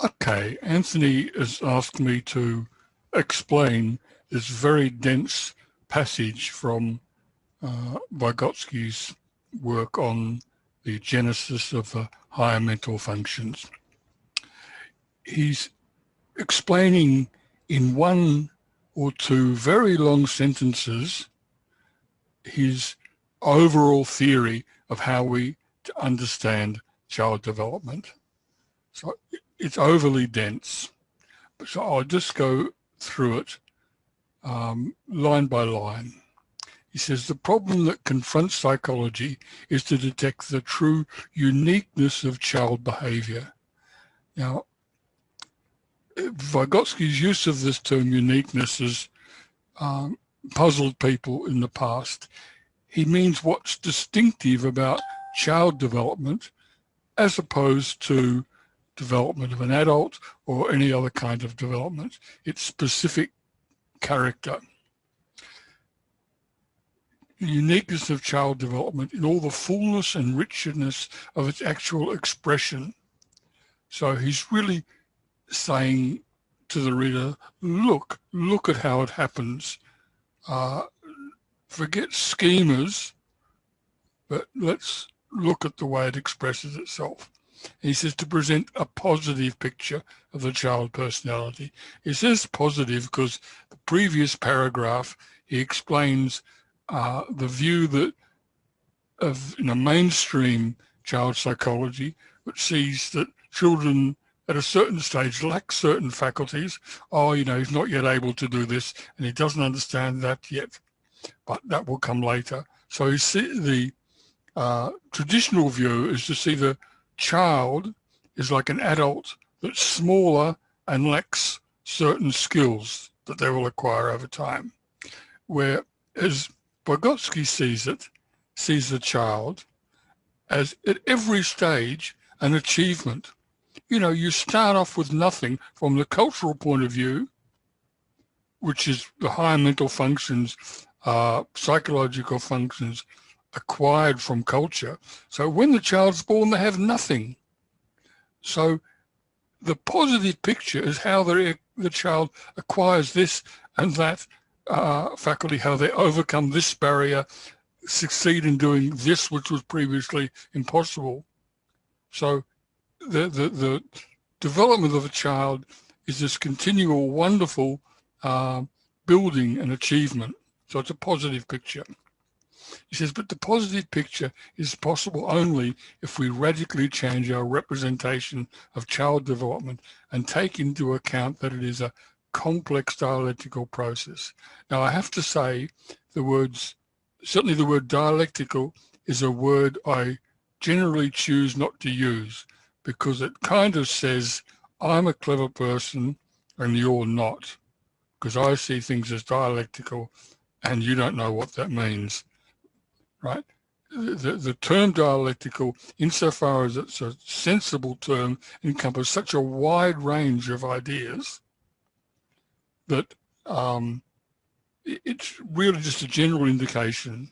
Okay, Anthony has asked me to explain this very dense passage from Vygotsky's work on the genesis of the higher mental functions. He's explaining in one or two very long sentences his overall theory of how we understand child development. So it's overly dense. So I'll just go through it line by line. He says, the problem that confronts psychology is to detect the true uniqueness of child behavior. Now, Vygotsky's use of this term uniqueness has puzzled people in the past. He means what's distinctive about child development as opposed to development of an adult or any other kind of development. Its specific character. The uniqueness of child development in all the fullness and richness of its actual expression. So he's really saying to the reader, look at how it happens. Forget schemas, but let's look at the way it expresses itself. He says to present a positive picture of the child personality. He says positive because the previous paragraph, he explains the view that of mainstream child psychology, which sees that children at a certain stage lack certain faculties. Oh, he's not yet able to do this and he doesn't understand that yet, but that will come later. So you see the traditional view is to see the child is like an adult that's smaller and lacks certain skills that they will acquire over time. Whereas Vygotsky sees the child as at every stage an achievement. You start off with nothing from the cultural point of view, which is the higher mental functions, psychological functions acquired from culture. So when the child's born, they have nothing. So the positive picture is how the child acquires this and that faculty, how they overcome this barrier, succeed in doing this which was previously impossible. So the development of a child is this continual, wonderful building and achievement. So it's a positive picture. He says, but the positive picture is possible only if we radically change our representation of child development and take into account that it is a complex dialectical process. Now, I have to say certainly the word dialectical is a word I generally choose not to use because it kind of says I'm a clever person and you're not, because I see things as dialectical and you don't know what that means, right? The term dialectical, insofar as it's a sensible term, encompasses such a wide range of ideas that it's really just a general indication,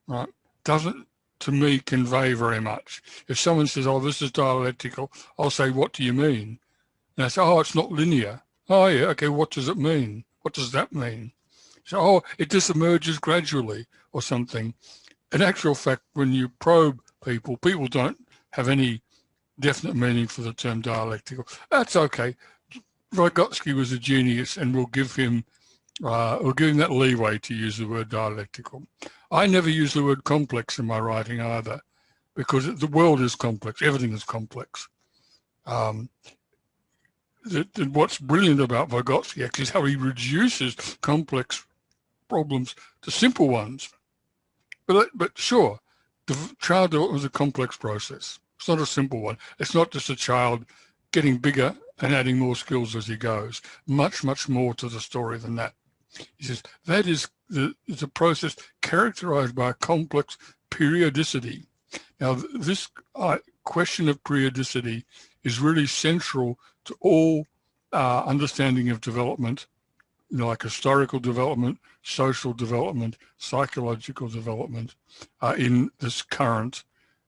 right? Doesn't, to me, convey very much. If someone says, oh, this is dialectical, I'll say, what do you mean? And I say, oh, it's not linear. Oh, yeah, okay, what does it mean? What does that mean? So, oh, it just emerges gradually or something. In actual fact, when you probe people don't have any definite meaning for the term dialectical. That's okay. Vygotsky was a genius, and we'll give him that leeway to use the word dialectical. I never use the word complex in my writing either, because the world is complex. Everything is complex. What's brilliant about Vygotsky actually is how he reduces complex problems to simple ones. But sure, the child development is a complex process. It's not a simple one. It's not just a child getting bigger and adding more skills as he goes. Much, much more to the story than that. He says that is a process characterized by a complex periodicity. Now, this question of periodicity is really central to all understanding of development, like historical development, social development, psychological development in this current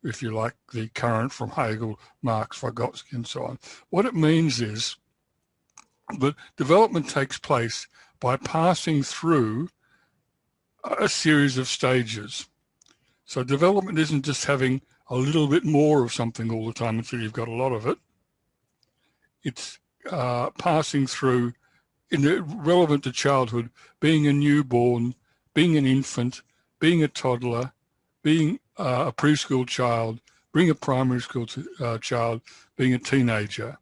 if you like, the current from Hegel, Marx, Vygotsky, and so on. What it means is that development takes place by passing through a series of stages. So development isn't just having a little bit more of something all the time until you've got a lot of it. It's passing through, relevant to childhood, being a newborn, being an infant, being a toddler, being a preschool child, being a primary school child, being a teenager,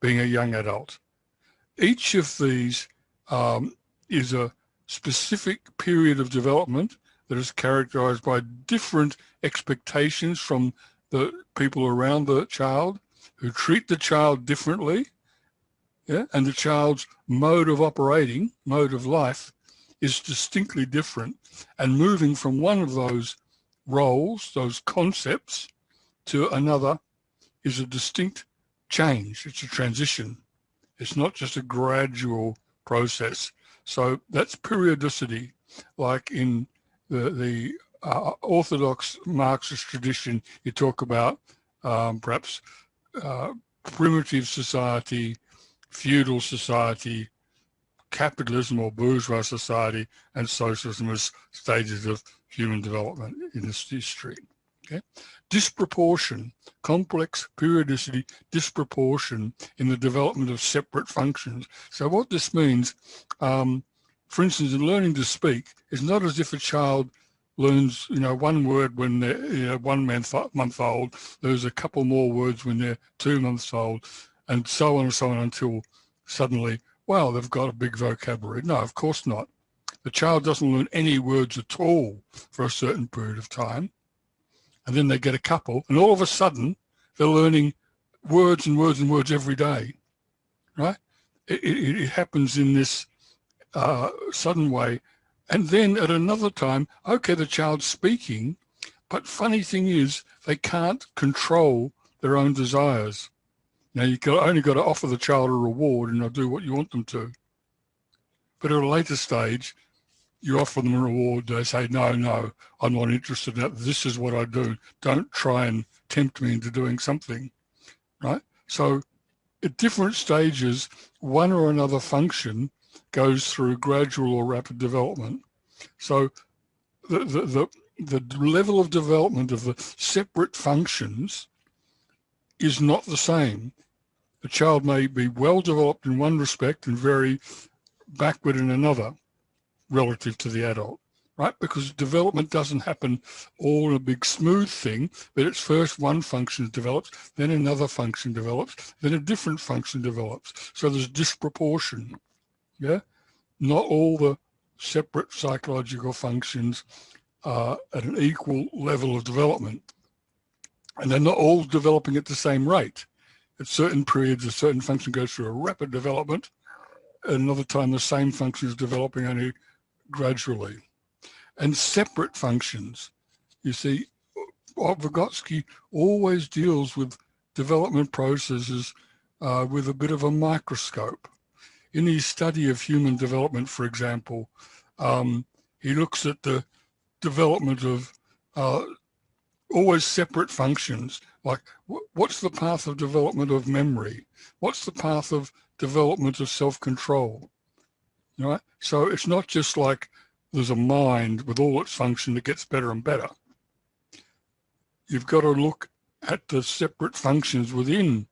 being a young adult. Each of these is a specific period of development that is characterized by different expectations from the people around the child, who treat the child differently, yeah? And the child's mode of operating, mode of life, is distinctly different. And moving from one of those roles, those concepts, to another is a distinct change. It's a transition. It's not just a gradual process. So that's periodicity, like in the orthodox Marxist tradition. You talk about perhaps primitive society, feudal society, capitalism or bourgeois society, and socialism as stages of human development in this history. Okay? Disproportion, complex periodicity, disproportion in the development of separate functions. So what this means, for instance, in learning to speak, is not as if a child learns, one word when they're 1 month old, there's a couple more words when they're 2 months old, and so on until suddenly, wow, they've got a big vocabulary. No, of course not. The child doesn't learn any words at all for a certain period of time, and then they get a couple, and all of a sudden they're learning words and words and words every day, right? It happens in this sudden way. And then at another time, okay, the child's speaking, but funny thing is they can't control their own desires. Now, you've only got to offer the child a reward and they'll do what you want them to. But at a later stage, you offer them a reward, they say, no, I'm not interested in that. This is what I do. Don't try and tempt me into doing something, right? So at different stages, one or another function goes through gradual or rapid development. So the level of development of the separate functions is not the same. A child may be well developed in one respect and very backward in another relative to the adult, right? Because development doesn't happen all in a big smooth thing, but it's first one function develops, then another function develops, then a different function develops. So there's disproportion, yeah? Not all the separate psychological functions are at an equal level of development. And they're not all developing at the same rate. At certain periods, a certain function goes through a rapid development. At another time, the same function is developing only gradually. And separate functions, you see, Vygotsky always deals with development processes with a bit of a microscope. In his study of human development, for example, he looks at the development of always separate functions, like what's the path of development of memory? What's the path of development of self-control? Right? So it's not just like there's a mind with all its function that gets better and better. You've got to look at the separate functions within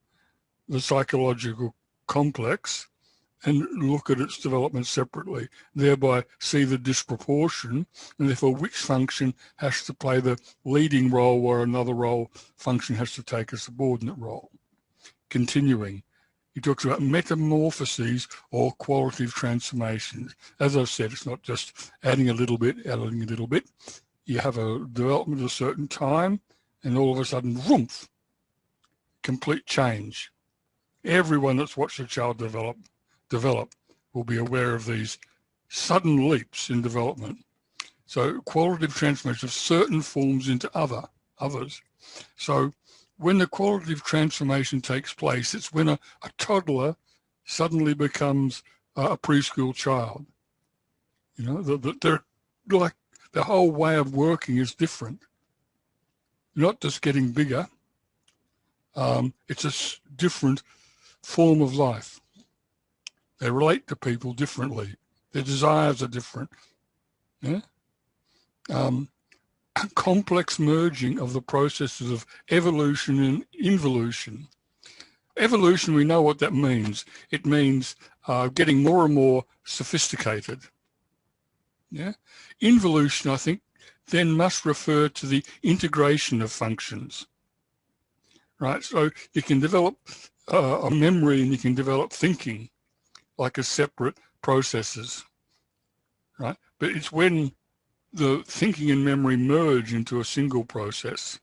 the psychological complex and look at its development separately, thereby see the disproportion, and therefore which function has to play the leading role where another function has to take a subordinate role. Continuing, he talks about metamorphoses or qualitative transformations. As I've said, it's not just adding a little bit. You have a development at a certain time, and all of a sudden, whoomph, complete change. Everyone that's watched a child develop will be aware of these sudden leaps in development. So qualitative transformation of certain forms into others. So when the qualitative transformation takes place, it's when a toddler suddenly becomes a preschool child. They're like, the whole way of working is different. not just getting bigger. It's a different form of life. They relate to people differently. Their desires are different. Yeah? A complex merging of the processes of evolution and involution. Evolution, we know what that means. It means getting more and more sophisticated. Yeah? Involution, I think, then must refer to the integration of functions. Right? So you can develop a memory and you can develop thinking like as separate processes. Right? But it's when the thinking and memory merge into a single process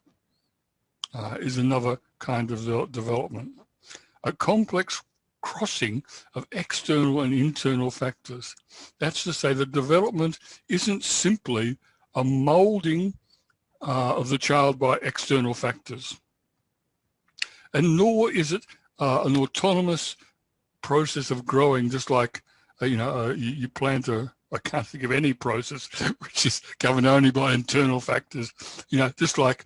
is another kind of development. A complex crossing of external and internal factors. That's to say that development isn't simply a molding of the child by external factors. And nor is it an autonomous process of growing, just like, you plant I can't think of any process which is governed only by internal factors, just like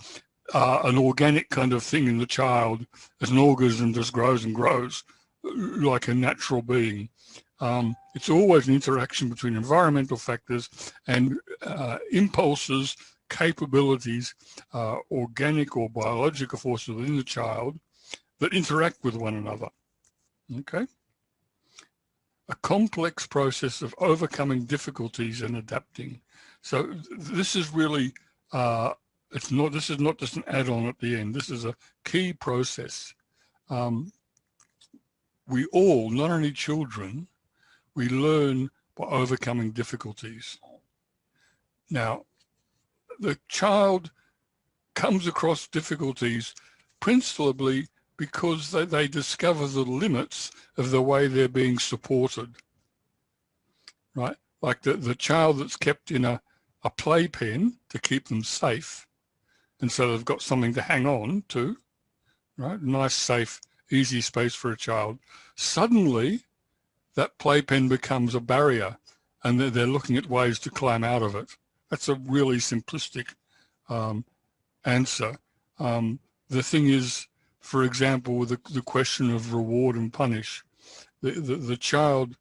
an organic kind of thing in the child as an organism just grows and grows like a natural being. It's always an interaction between environmental factors and impulses, capabilities, organic or biological forces within the child that interact with one another. Okay? A complex process of overcoming difficulties and adapting. So this is really, this is not just an add-on at the end. This is a key process. We all, not only children, we learn by overcoming difficulties. Now, the child comes across difficulties principally because they discover the limits of the way they're being supported, right? Like the child that's kept in a playpen to keep them safe, and so they've got something to hang on to, right? Nice, safe, easy space for a child. Suddenly, that playpen becomes a barrier, and they're looking at ways to climb out of it. That's a really simplistic answer. The thing is, for example, with the question of reward and punish, the child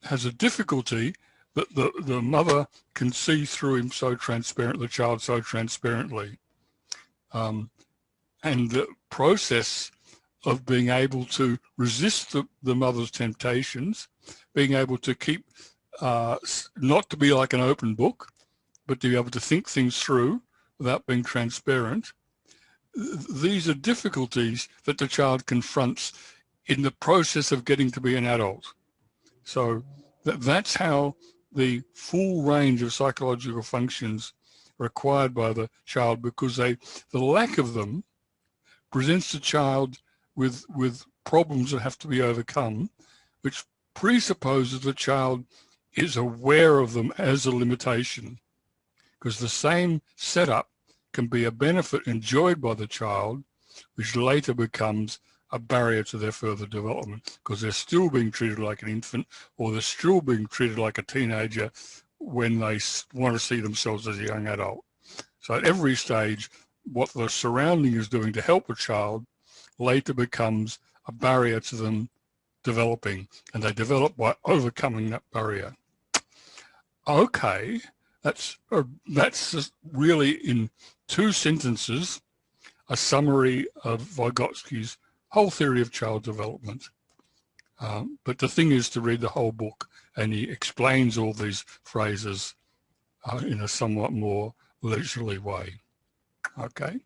has a difficulty that the mother can see through him so transparent, the child so transparently. And the process of being able to resist the mother's temptations, being able to keep, not to be like an open book, but to be able to think things through without being transparent. These are difficulties that the child confronts in the process of getting to be an adult. So that's how the full range of psychological functions are acquired by the child, because the lack of them presents the child with problems that have to be overcome, which presupposes the child is aware of them as a limitation, because the same setup can be a benefit enjoyed by the child, which later becomes a barrier to their further development, because they're still being treated like an infant, or they're still being treated like a teenager when they want to see themselves as a young adult. So at every stage, what the surrounding is doing to help a child later becomes a barrier to them developing, and they develop by overcoming that barrier. Okay, that's just really in 2 sentences a summary of Vygotsky's whole theory of child development. But the thing is to read the whole book, and he explains all these phrases in a somewhat more leisurely way. Okay.